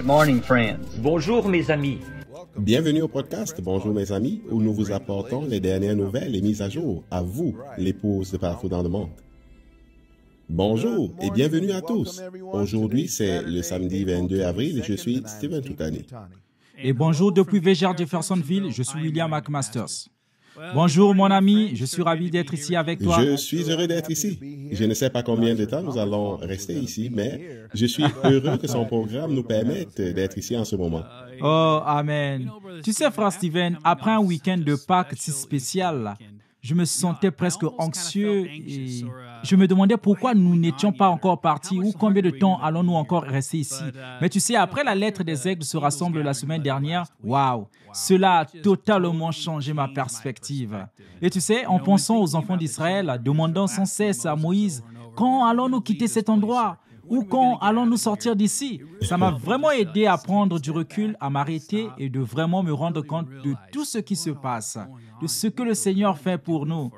morning, friends. Bonjour mes amis. Bienvenue au podcast Bonjour mes amis, où nous vous apportons les dernières nouvelles et mises à jour à vous, l'épouses de partout dans le monde. Bonjour et bienvenue à tous. Aujourd'hui, c'est le samedi 22 avril et je suis Steven Toutani. Et bonjour depuis Végère Jeffersonville, je suis William McMasters. Bonjour mon ami, je suis ravi d'être ici avec toi. Je suis heureux d'être ici. Je ne sais pas combien de temps nous allons rester ici, mais je suis heureux que son programme nous permette d'être ici en ce moment. Oh, amen. Tu sais, frère Steven, après un week-end de Pâques si spécial, je me sentais presque anxieux et je me demandais pourquoi nous n'étions pas encore partis ou combien de temps allons-nous encore rester ici. Mais tu sais, après la lettre des aigles se rassemble la semaine dernière, waouh, cela a totalement changé ma perspective. Et tu sais, en pensant aux enfants d'Israël, demandant sans cesse à Moïse, quand allons-nous quitter cet endroit ? Ou quand allons-nous sortir d'ici? Ça m'a vraiment aidé à prendre du recul, à m'arrêter et de vraiment me rendre compte de tout ce qui se passe, de ce que le Seigneur fait pour nous.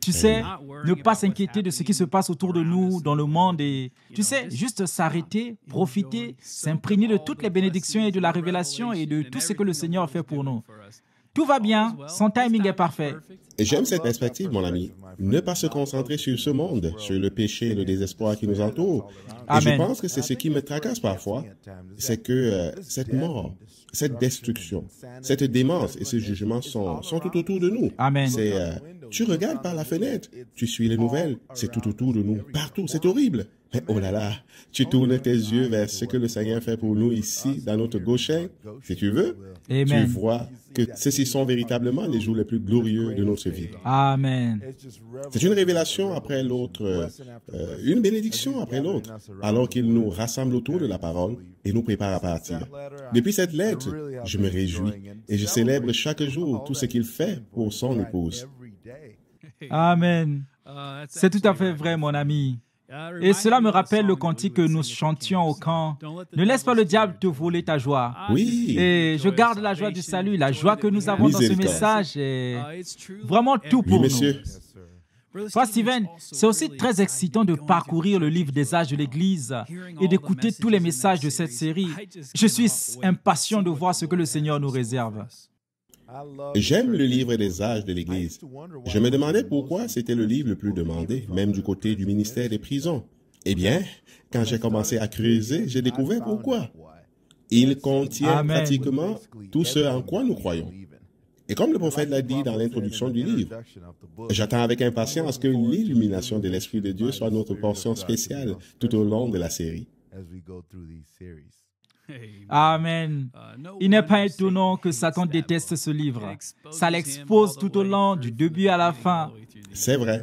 Tu sais, ne pas s'inquiéter de ce qui se passe autour de nous, dans le monde et, tu sais, juste s'arrêter, profiter, s'imprégner de toutes les bénédictions et de la révélation et de tout ce que le Seigneur fait pour nous. Tout va bien, son timing est parfait. Et j'aime cette perspective, mon ami. Ne pas se concentrer sur ce monde, sur le péché et le désespoir qui nous entoure. Et je pense que c'est ce qui me tracasse parfois, c'est que cette mort, cette destruction, cette démence et ce jugement sont tout autour de nous. Amen. Tu regardes par la fenêtre, tu suis les nouvelles, c'est tout autour de nous, partout, c'est horrible. Mais oh là là, tu tournes tes yeux vers ce que le Seigneur fait pour nous ici, dans notre gaucher, si tu veux. Amen. Tu vois que ceux-ci sont véritablement les jours les plus glorieux de notre vie. Amen. C'est une révélation après l'autre, une bénédiction après l'autre, alors qu'il nous rassemble autour de la parole et nous prépare à partir. Depuis cette lettre, je me réjouis et je célèbre chaque jour tout ce qu'il fait pour son épouse. Amen. C'est tout à fait vrai, mon ami. Et cela me rappelle le cantique que nous chantions au camp. Ne laisse pas le diable te voler ta joie. Oui. Et je garde la joie du salut, la joie que nous avons dans ce message est vraiment tout pour Oui, monsieur. nous. Frère Steven, c'est aussi très excitant de parcourir le livre des âges de l'Église et d'écouter tous les messages de cette série. Je suis impatient de voir ce que le Seigneur nous réserve. J'aime le livre des âges de l'Église. Je me demandais pourquoi c'était le livre le plus demandé, même du côté du ministère des prisons. Eh bien, quand j'ai commencé à creuser, j'ai découvert pourquoi. Il contient pratiquement tout ce en quoi nous croyons. Et comme le prophète l'a dit dans l'introduction du livre, j'attends avec impatience que l'illumination de l'Esprit de Dieu soit notre portion spéciale tout au long de la série. Amen. Il n'est pas étonnant que Satan déteste ce livre. Ça l'expose tout au long, du début à la fin. C'est vrai.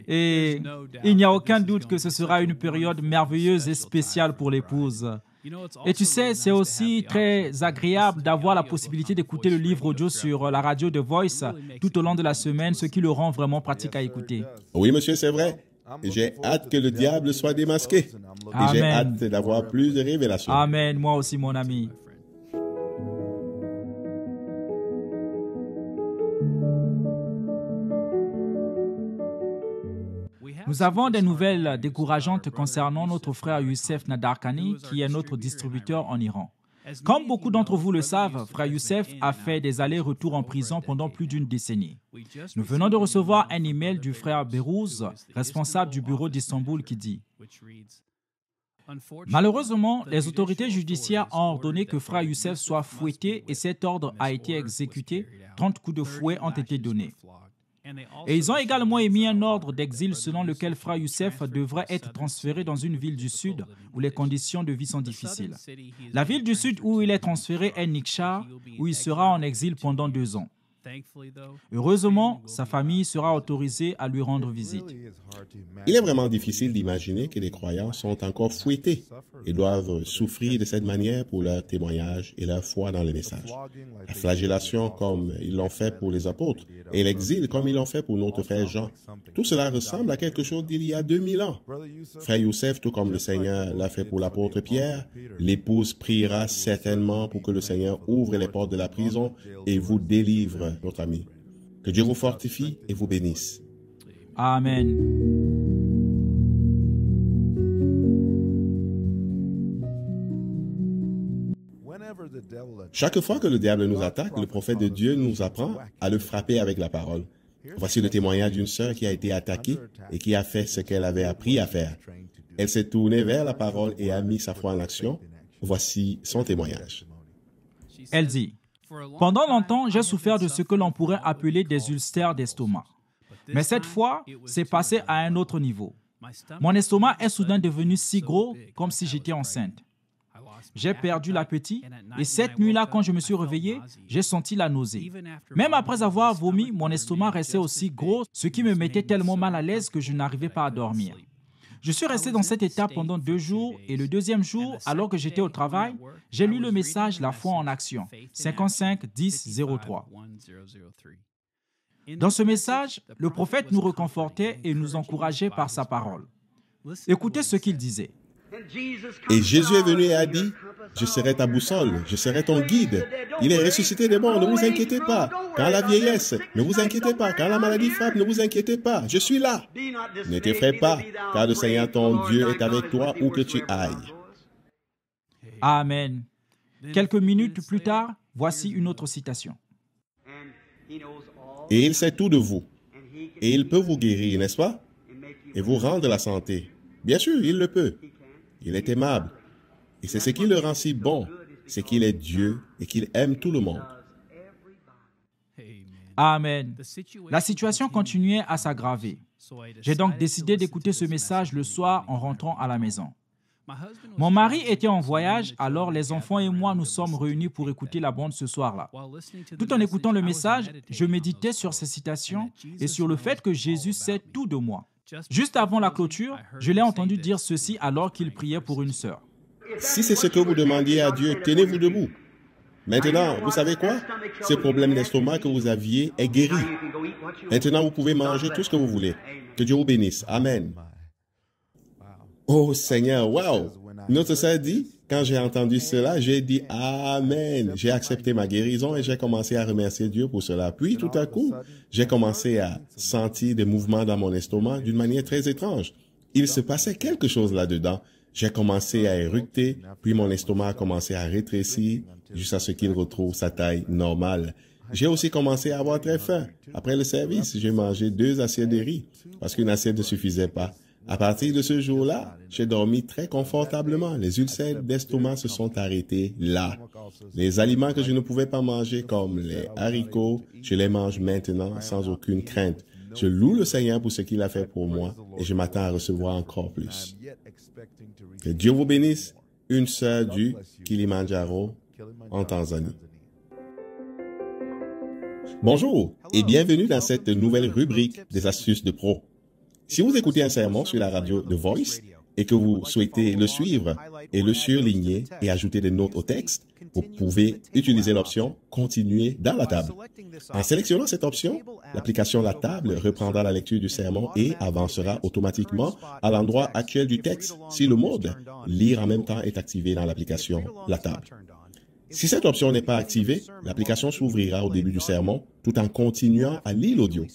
Et il n'y a aucun doute que ce sera une période merveilleuse et spéciale pour l'épouse. Et tu sais, c'est aussi très agréable d'avoir la possibilité d'écouter le livre audio sur la radio The Voice tout au long de la semaine, ce qui le rend vraiment pratique à écouter. Oui, monsieur, c'est vrai. J'ai hâte que le diable soit démasqué. Et j'ai hâte d'avoir plus de révélations. Amen, moi aussi, mon ami. Nous avons des nouvelles décourageantes concernant notre frère Youssef Nadarkhani, qui est notre distributeur en Iran. Comme beaucoup d'entre vous le savent, frère Youssef a fait des allers-retours en prison pendant plus d'une décennie. Nous venons de recevoir un email du frère Berouz, responsable du bureau d'Istanbul, qui dit « Malheureusement, les autorités judiciaires ont ordonné que frère Youssef soit fouetté et cet ordre a été exécuté. 30 coups de fouet ont été donnés. Et ils ont également émis un ordre d'exil selon lequel frère Youssef devrait être transféré dans une ville du sud où les conditions de vie sont difficiles. La ville du sud où il est transféré est Nikshar, où il sera en exil pendant 2 ans. Heureusement, sa famille sera autorisée à lui rendre visite. Il est vraiment difficile d'imaginer que les croyants sont encore fouettés et doivent souffrir de cette manière pour leur témoignage et leur foi dans le message. La flagellation comme ils l'ont fait pour les apôtres et l'exil comme ils l'ont fait pour notre frère Jean. Tout cela ressemble à quelque chose d'il y a 2000 ans. Frère Youssef, tout comme le Seigneur l'a fait pour l'apôtre Pierre, l'épouse priera certainement pour que le Seigneur ouvre les portes de la prison et vous délivre, notre ami. Que Dieu vous fortifie et vous bénisse. Amen. Chaque fois que le diable nous attaque, le prophète de Dieu nous apprend à le frapper avec la parole. Voici le témoignage d'une sœur qui a été attaquée et qui a fait ce qu'elle avait appris à faire. Elle s'est tournée vers la parole et a mis sa foi en action. Voici son témoignage. Elle dit, « Pendant longtemps, j'ai souffert de ce que l'on pourrait appeler des ulcères d'estomac. Mais cette fois, c'est passé à un autre niveau. Mon estomac est soudain devenu si gros comme si j'étais enceinte. J'ai perdu l'appétit et cette nuit-là, quand je me suis réveillé, j'ai senti la nausée. Même après avoir vomi, mon estomac restait aussi gros, ce qui me mettait tellement mal à l'aise que je n'arrivais pas à dormir. Je suis resté dans cet état pendant 2 jours et le deuxième jour, alors que j'étais au travail, j'ai lu le message La foi en action, 55-10-03. Dans ce message, le prophète nous réconfortait et nous encourageait par sa parole. Écoutez ce qu'il disait. Et Jésus est venu et a dit, « Je serai ta boussole, je serai ton guide. Il est ressuscité des morts, ne vous inquiétez pas. Quand la vieillesse, ne vous inquiétez pas. Quand la maladie frappe, ne vous inquiétez pas. Je suis là. Ne t'effraie pas, car le Seigneur ton Dieu est avec toi où que tu ailles. » Amen. Quelques minutes plus tard, voici une autre citation. Et il sait tout de vous. Et il peut vous guérir, n'est-ce pas? Et vous rendre la santé. Bien sûr, il le peut. Il est aimable. Et c'est ce qui le rend si bon, c'est qu'il est Dieu et qu'il aime tout le monde. Amen. La situation continuait à s'aggraver. J'ai donc décidé d'écouter ce message le soir en rentrant à la maison. Mon mari était en voyage, alors les enfants et moi nous sommes réunis pour écouter la bande ce soir-là. Tout en écoutant le message, je méditais sur ces citations et sur le fait que Jésus sait tout de moi. Juste avant la clôture, je l'ai entendu dire ceci alors qu'il priait pour une sœur. Si c'est ce que vous demandiez à Dieu, tenez-vous debout. Maintenant, vous savez quoi? Ce problème d'estomac que vous aviez est guéri. Maintenant, vous pouvez manger tout ce que vous voulez. Que Dieu vous bénisse. Amen. Oh Seigneur, wow! Notre sœur dit, quand j'ai entendu cela, j'ai dit Amen. J'ai accepté ma guérison et j'ai commencé à remercier Dieu pour cela. Puis tout à coup, j'ai commencé à sentir des mouvements dans mon estomac d'une manière très étrange. Il se passait quelque chose là-dedans. J'ai commencé à éructer, puis mon estomac a commencé à rétrécir jusqu'à ce qu'il retrouve sa taille normale. J'ai aussi commencé à avoir très faim. Après le service, j'ai mangé 2 assiettes de riz parce qu'une assiette ne suffisait pas. À partir de ce jour-là, j'ai dormi très confortablement. Les ulcères d'estomac se sont arrêtés là. Les aliments que je ne pouvais pas manger, comme les haricots, je les mange maintenant sans aucune crainte. Je loue le Seigneur pour ce qu'il a fait pour moi et je m'attends à recevoir encore plus. Que Dieu vous bénisse, une sœur du Kilimanjaro en Tanzanie. Bonjour et bienvenue dans cette nouvelle rubrique des astuces de pro. Si vous écoutez un sermon sur la radio The Voice et que vous souhaitez le suivre et le surligner et ajouter des notes au texte, vous pouvez utiliser l'option « Continuer dans la table ». En sélectionnant cette option, l'application La Table reprendra la lecture du sermon et avancera automatiquement à l'endroit actuel du texte si le mode « Lire en même temps » est activé dans l'application La Table. Si cette option n'est pas activée, l'application s'ouvrira au début du sermon tout en continuant à lire l'audio.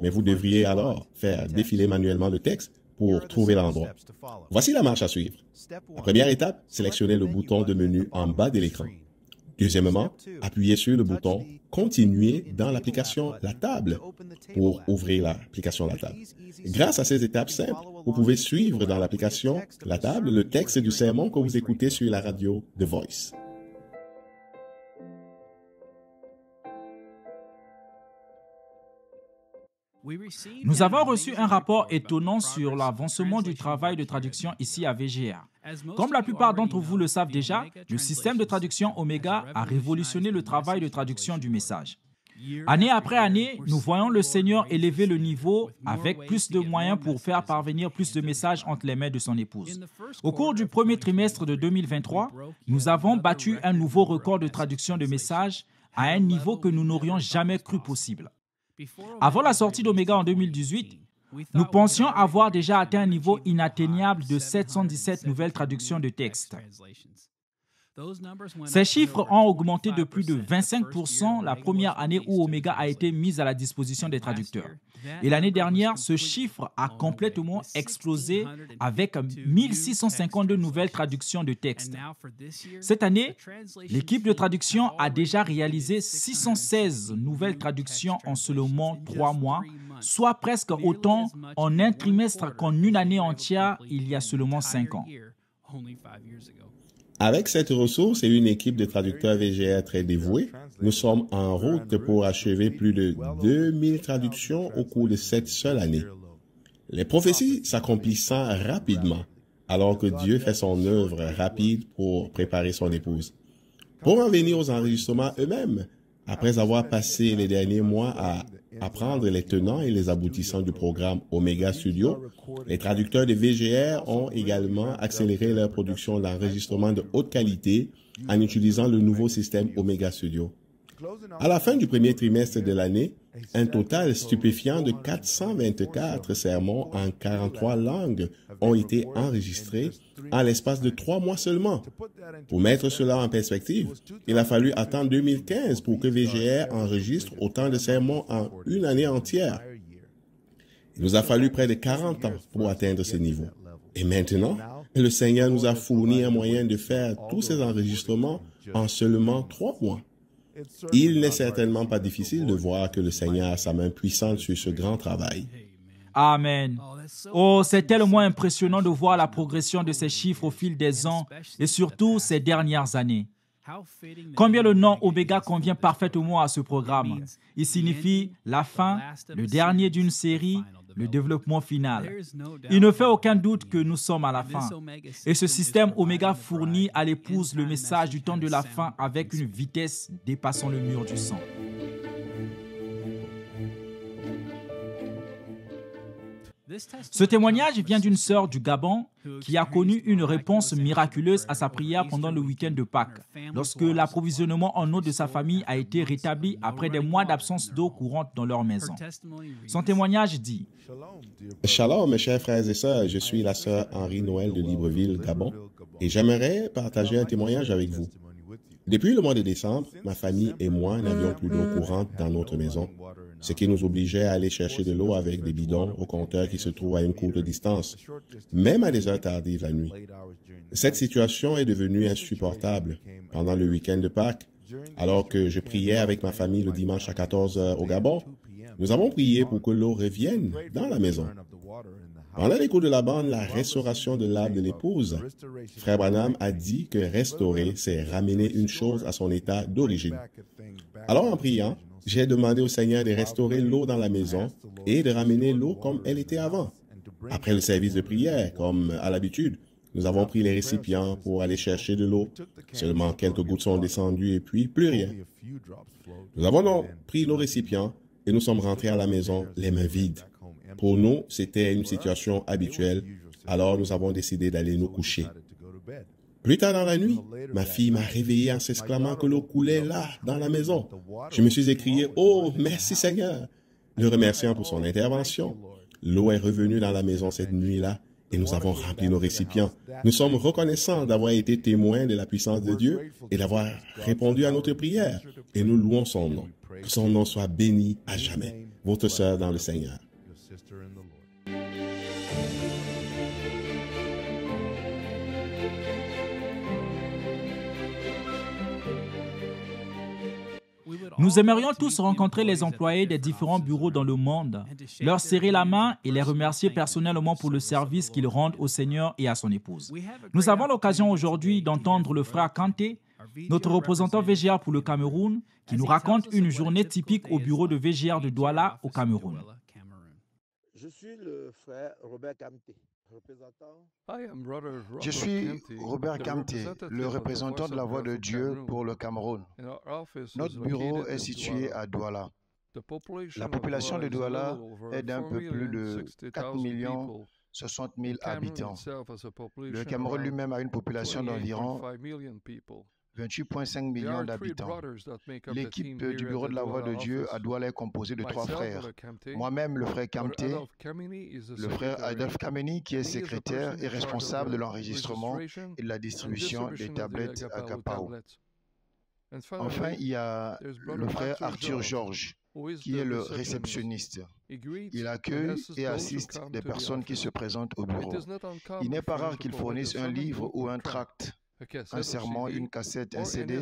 Mais vous devriez alors faire défiler manuellement le texte pour trouver l'endroit. Voici la marche à suivre. La première étape, sélectionnez le bouton de menu en bas de l'écran. Deuxièmement, appuyez sur le bouton « Continuer » dans l'application La Table pour ouvrir l'application La Table. Grâce à ces étapes simples, vous pouvez suivre dans l'application La Table le texte du sermon que vous écoutez sur la radio The Voice. Nous avons reçu un rapport étonnant sur l'avancement du travail de traduction ici à VGR. Comme la plupart d'entre vous le savent déjà, le système de traduction Omega a révolutionné le travail de traduction du message. Année après année, nous voyons le Seigneur élever le niveau avec plus de moyens pour faire parvenir plus de messages entre les mains de son épouse. Au cours du premier trimestre de 2023, nous avons battu un nouveau record de traduction de messages à un niveau que nous n'aurions jamais cru possible. Avant la sortie d'Omega en 2018, nous pensions avoir déjà atteint un niveau inatteignable de 717 nouvelles traductions de textes. Ces chiffres ont augmenté de plus de 25% la première année où Omega a été mise à la disposition des traducteurs. Et l'année dernière, ce chiffre a complètement explosé avec 1652 nouvelles traductions de textes. Cette année, l'équipe de traduction a déjà réalisé 616 nouvelles traductions en seulement 3 mois, soit presque autant en un trimestre qu'en une année entière il y a seulement 5 ans. Avec cette ressource et une équipe de traducteurs VGR très dévoués, nous sommes en route pour achever plus de 2000 traductions au cours de cette seule année. Les prophéties s'accomplissant rapidement, alors que Dieu fait son œuvre rapide pour préparer son épouse. Pour en venir aux enregistrements eux-mêmes, après avoir passé les derniers mois à apprendre les tenants et les aboutissants du programme Omega Studio, les traducteurs de VGR ont également accéléré leur production d'enregistrements de haute qualité en utilisant le nouveau système Omega Studio. À la fin du premier trimestre de l'année, un total stupéfiant de 424 sermons en 43 langues ont été enregistrés en l'espace de 3 mois seulement. Pour mettre cela en perspective, il a fallu attendre 2015 pour que VGR enregistre autant de sermons en une année entière. Il nous a fallu près de 40 ans pour atteindre ce niveau. Et maintenant, le Seigneur nous a fourni un moyen de faire tous ces enregistrements en seulement 3 mois. Il n'est certainement pas difficile de voir que le Seigneur a sa main puissante sur ce grand travail. Amen. Oh, c'est tellement impressionnant de voir la progression de ces chiffres au fil des ans et surtout ces dernières années. Combien le nom Omega convient parfaitement à ce programme. Il signifie la fin, le dernier d'une série, le développement final. Il ne fait aucun doute que nous sommes à la fin. Et ce système Omega fournit à l'épouse le message du temps de la fin avec une vitesse dépassant le mur du sang. Ce témoignage vient d'une sœur du Gabon qui a connu une réponse miraculeuse à sa prière pendant le week-end de Pâques, lorsque l'approvisionnement en eau de sa famille a été rétabli après des mois d'absence d'eau courante dans leur maison. Son témoignage dit: Shalom, mes chers frères et sœurs, je suis la sœur Henri Noël de Libreville, Gabon, et j'aimerais partager un témoignage avec vous. Depuis le mois de décembre, ma famille et moi n'avions plus d'eau courante dans notre maison, ce qui nous obligeait à aller chercher de l'eau avec des bidons au compteur qui se trouvent à une courte distance, même à des heures tardives la nuit. Cette situation est devenue insupportable pendant le week-end de Pâques, alors que je priais avec ma famille le dimanche à 14 heures au Gabon. Nous avons prié pour que l'eau revienne dans la maison. Pendant l'écoute de la bande, la restauration de l'âme de l'épouse, Frère Branham a dit que restaurer, c'est ramener une chose à son état d'origine. Alors en priant, j'ai demandé au Seigneur de restaurer l'eau dans la maison et de ramener l'eau comme elle était avant. Après le service de prière, comme à l'habitude, nous avons pris les récipients pour aller chercher de l'eau. Seulement quelques gouttes sont descendues et puis plus rien. Nous avons donc pris nos récipients et nous sommes rentrés à la maison les mains vides. Pour nous, c'était une situation habituelle, alors nous avons décidé d'aller nous coucher. Plus tard dans la nuit, ma fille m'a réveillé en s'exclamant que l'eau coulait là, dans la maison. Je me suis écrié « Oh, merci Seigneur !» le remerciant pour son intervention. L'eau est revenue dans la maison cette nuit-là et nous avons rempli nos récipients. Nous sommes reconnaissants d'avoir été témoins de la puissance de Dieu et d'avoir répondu à notre prière. Et nous louons son nom. Que son nom soit béni à jamais. Votre sœur dans le Seigneur. Nous aimerions tous rencontrer les employés des différents bureaux dans le monde, leur serrer la main et les remercier personnellement pour le service qu'ils rendent au Seigneur et à son épouse. Nous avons l'occasion aujourd'hui d'entendre le frère Kanté, notre représentant VGR pour le Cameroun, qui nous raconte une journée typique au bureau de VGR de Douala au Cameroun. Je suis le frère Robert Kamté. Je suis Robert Kamté, le représentant de la Voix de Dieu pour le Cameroun. Notre bureau est situé à Douala. La population de Douala est d'un peu plus de 4 60 000 habitants. Le Cameroun lui-même a une population d'environ 28,5 millions d'habitants. L'équipe du Bureau de la Voix de Dieu à Douala est composée de 3 frères. Moi-même, le frère Kamte, le frère Adolphe Kameni, qui est secrétaire et responsable de l'enregistrement et de la distribution des tablettes Agapao. Enfin, il y a le frère Arthur Georges, qui est le réceptionniste. Il accueille et assiste des personnes qui se présentent au bureau. Il n'est pas rare qu'il fournisse un livre ou un tract, un sermon, une cassette, un CD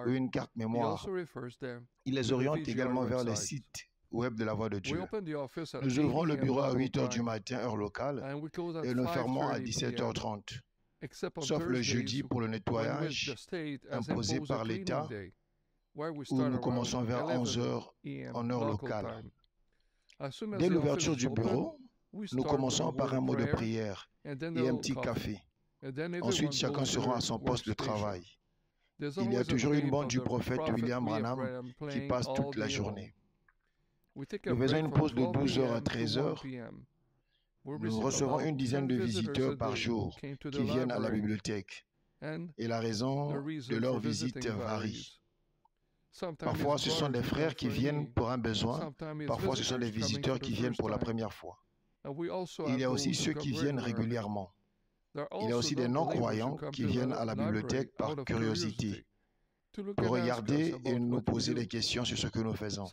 ou une carte mémoire. Il les oriente également vers les sites web de la Voix de Dieu. Nous ouvrons le bureau à 8 h du matin, heure locale, et nous fermons à 17 h 30, sauf le jeudi pour le nettoyage imposé par l'État, où nous commençons vers 11 h en heure locale. Dès l'ouverture du bureau, nous commençons par un mot de prière et un petit café. Ensuite, chacun se rend à son poste de travail. Il y a toujours une bande du prophète William Branham qui passe toute la journée. Nous faisons une pause de 12 h à 13 h. Nous recevons une dizaine de visiteurs par jour qui viennent à la bibliothèque. Et la raison de leur visite varie. Parfois, ce sont des frères qui viennent pour un besoin. Parfois, ce sont des visiteurs qui viennent pour la première fois. Il y a aussi ceux qui viennent régulièrement. Il y a aussi des non-croyants qui viennent à la bibliothèque par curiosité, pour regarder et nous poser des questions sur ce que nous faisons.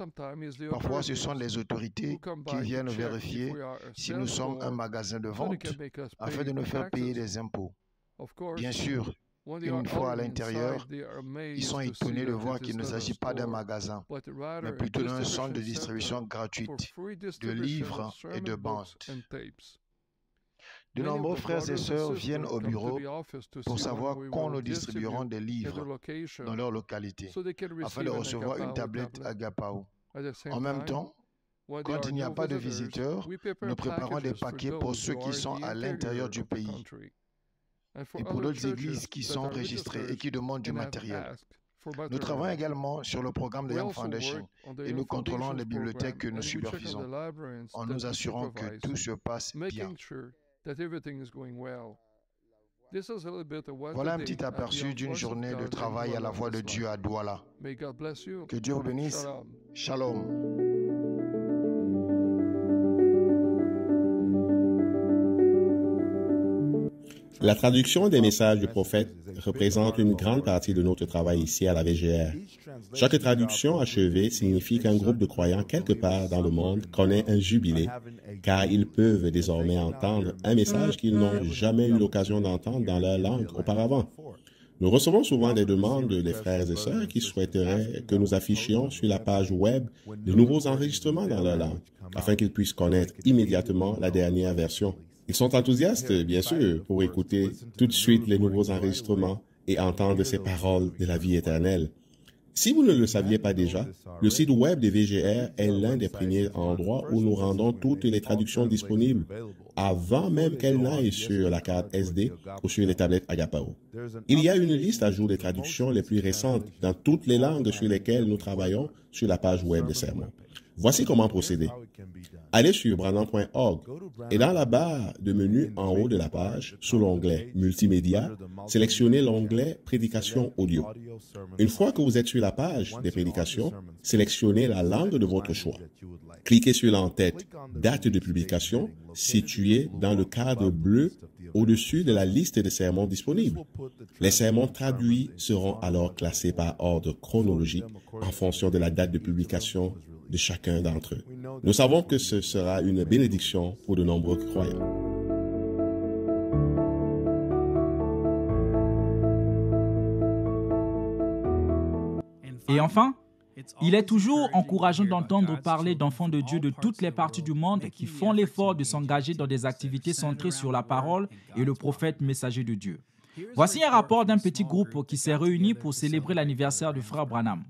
Parfois, ce sont les autorités qui viennent vérifier si nous sommes un magasin de vente afin de nous faire payer des impôts. Bien sûr, une fois à l'intérieur, ils sont étonnés de voir qu'il ne s'agit pas d'un magasin, mais plutôt d'un centre de distribution gratuite de livres et de bandes. De nombreux frères et sœurs viennent au bureau pour savoir quand nous distribuerons des livres dans leur localité, afin de recevoir une tablette Agapao. En même temps, quand il n'y a pas de visiteurs, nous préparons des paquets pour ceux qui sont à l'intérieur du pays et pour d'autres églises qui sont enregistrées et qui demandent du matériel. Nous travaillons également sur le programme de Young Foundation et nous contrôlons les bibliothèques que nous supervisons en nous assurant que tout se passe bien. Voilà un petit aperçu d'une journée de travail à la Voix de Dieu à Douala. Que Dieu vous bénisse. Shalom. La traduction des messages du prophète représente une grande partie de notre travail ici à la VGR. Chaque traduction achevée signifie qu'un groupe de croyants quelque part dans le monde connaît un jubilé, car ils peuvent désormais entendre un message qu'ils n'ont jamais eu l'occasion d'entendre dans leur langue auparavant. Nous recevons souvent des demandes des frères et sœurs qui souhaiteraient que nous affichions sur la page web de nouveaux enregistrements dans leur langue, afin qu'ils puissent connaître immédiatement la dernière version. Ils sont enthousiastes, bien sûr, pour écouter tout de suite les nouveaux enregistrements et entendre ces paroles de la vie éternelle. Si vous ne le saviez pas déjà, le site web des VGR est l'un des premiers endroits où nous rendons toutes les traductions disponibles, avant même qu'elles n'aillent sur la carte SD ou sur les tablettes Agapao. Il y a une liste à jour des traductions les plus récentes dans toutes les langues sur lesquelles nous travaillons sur la page web des sermons. Voici comment procéder. Allez sur branham.org et dans la barre de menu en haut de la page, sous l'onglet Multimédia, sélectionnez l'onglet Prédication audio. Une fois que vous êtes sur la page des prédications, sélectionnez la langue de votre choix. Cliquez sur l'entête Date de publication située dans le cadre bleu au-dessus de la liste des sermons disponibles. Les sermons traduits seront alors classés par ordre chronologique en fonction de la date de publication de chacun d'entre eux. Nous savons que ce sera une bénédiction pour de nombreux croyants. Et enfin, il est toujours encourageant d'entendre parler d'enfants de Dieu de toutes les parties du monde qui font l'effort de s'engager dans des activités centrées sur la parole et le prophète messager de Dieu. Voici un rapport d'un petit groupe qui s'est réuni pour célébrer l'anniversaire du frère Branham.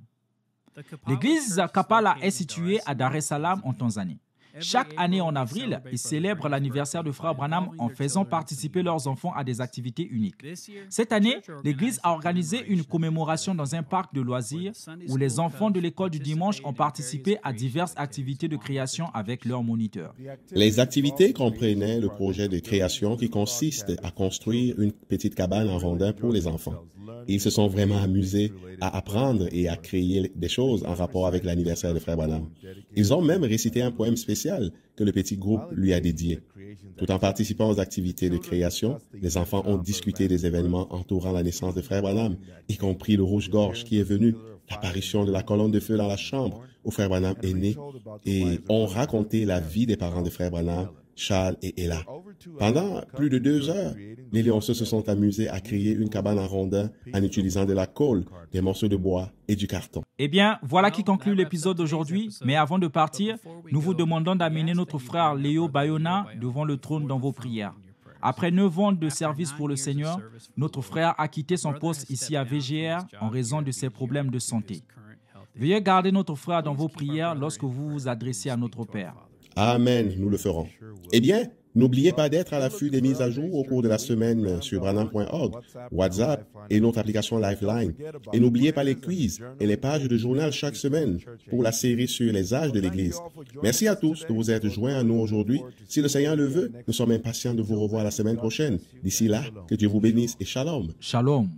L'église Kapala est située à Dar es Salaam en Tanzanie. Chaque année en avril, ils célèbrent l'anniversaire de Frère Branham en faisant participer leurs enfants à des activités uniques. Cette année, l'Église a organisé une commémoration dans un parc de loisirs où les enfants de l'école du dimanche ont participé à diverses activités de création avec leurs moniteurs. Les activités comprenaient le projet de création qui consiste à construire une petite cabane en rondin pour les enfants. Ils se sont vraiment amusés à apprendre et à créer des choses en rapport avec l'anniversaire de Frère Branham. Ils ont même récité un poème spécial que le petit groupe lui a dédié. Tout en participant aux activités de création, les enfants ont discuté des événements entourant la naissance de Frère Branham, y compris le rouge-gorge qui est venu, l'apparition de la colonne de feu dans la chambre où Frère Branham est né, et ont raconté la vie des parents de Frère Branham, Charles et Ella. Pendant plus de 2 heures, les Léonceaux se sont amusés à créer une cabane en rondin en utilisant de la colle, des morceaux de bois et du carton. Eh bien, voilà qui conclut l'épisode d'aujourd'hui. Mais avant de partir, nous vous demandons d'amener notre frère Léo Bayona devant le trône dans vos prières. Après 9 ans de service pour le Seigneur, notre frère a quitté son poste ici à VGR en raison de ses problèmes de santé. Veuillez garder notre frère dans vos prières lorsque vous vous adressez à notre Père. Amen, nous le ferons. Eh bien, n'oubliez pas d'être à l'affût des mises à jour au cours de la semaine sur branham.org, WhatsApp et notre application Lifeline. Et n'oubliez pas les quiz et les pages de journal chaque semaine pour la série sur les âges de l'Église. Merci à tous de vous être joints à nous aujourd'hui. Si le Seigneur le veut, nous sommes impatients de vous revoir la semaine prochaine. D'ici là, que Dieu vous bénisse et shalom. Shalom.